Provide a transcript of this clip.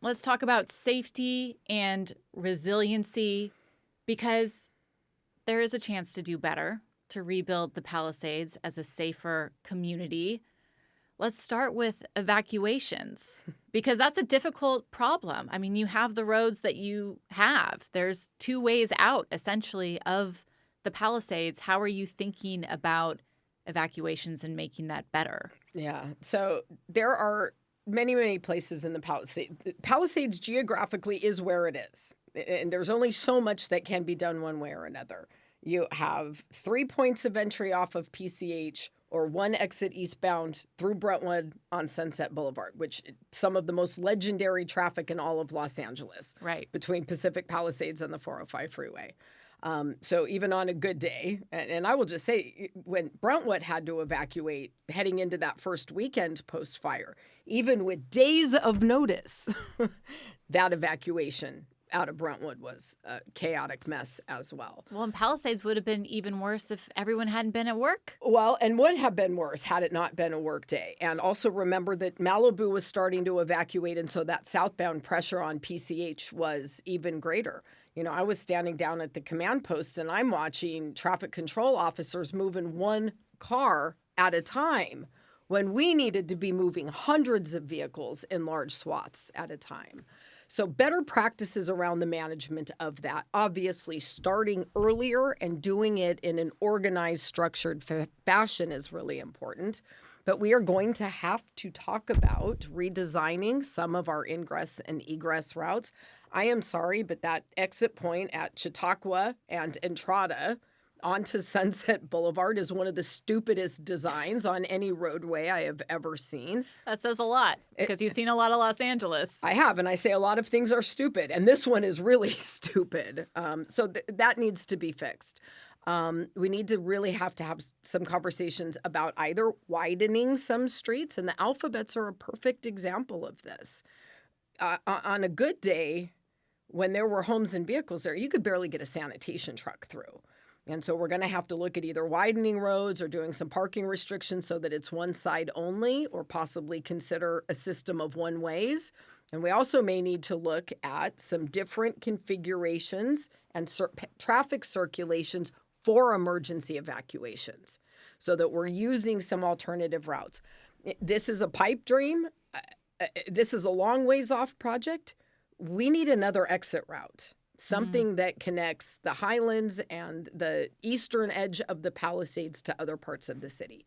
Let's talk about safety and resiliency, because there is a chance to do better, to rebuild the Palisades as a safer community. Let's start with evacuations, because that's a difficult problem. I mean, you have the roads that you have. There's two ways out, essentially, of the Palisades. How are you thinking about evacuations and making that better? Yeah. So there are many, many places in the Palisades. Palisades geographically is where it is. And there's only so much that can be done one way or another. You have 3 points of entry off of PCH or one exit eastbound through Brentwood on Sunset Boulevard, which some of the most legendary traffic in all of Los Angeles. Right. Between Pacific Palisades and the 405 freeway. So even on a good day, and I will just say, when Brentwood had to evacuate heading into that first weekend post-fire, even with days of notice, that evacuation out of Brentwood was a chaotic mess as well. Well, and Palisades would have been even worse if everyone hadn't been at work. Well, and would have been worse had it not been a work day. And also remember that Malibu was starting to evacuate, and so that southbound pressure on PCH was even greater. You know, I was standing down at the command post, and I'm watching traffic control officers moving one car at a time when we needed to be moving hundreds of vehicles in large swaths at a time. So better practices around the management of that, obviously starting earlier and doing it in an organized, structured fashion is really important. But we are going to have to talk about redesigning some of our ingress and egress routes. I am sorry, but that exit point at Chautauqua and Entrada onto Sunset Boulevard is one of the stupidest designs on any roadway I have ever seen. That says a lot, because you've seen a lot of Los Angeles. I have, and I say a lot of things are stupid, and this one is really stupid. So that needs to be fixed. We need to really have some conversations about either widening some streets, and the Alphabets are a perfect example of this. On a good day, when there were homes and vehicles there, you could barely get a sanitation truck through. And so we're going to have to look at either widening roads or doing some parking restrictions so that it's one side only, or possibly consider a system of one-ways. And we also may need to look at some different configurations and traffic circulations for emergency evacuations so that we're using some alternative routes. This is a pipe dream. This is a long ways off project. We need another exit route. Something that connects the Highlands and the eastern edge of the Palisades to other parts of the city.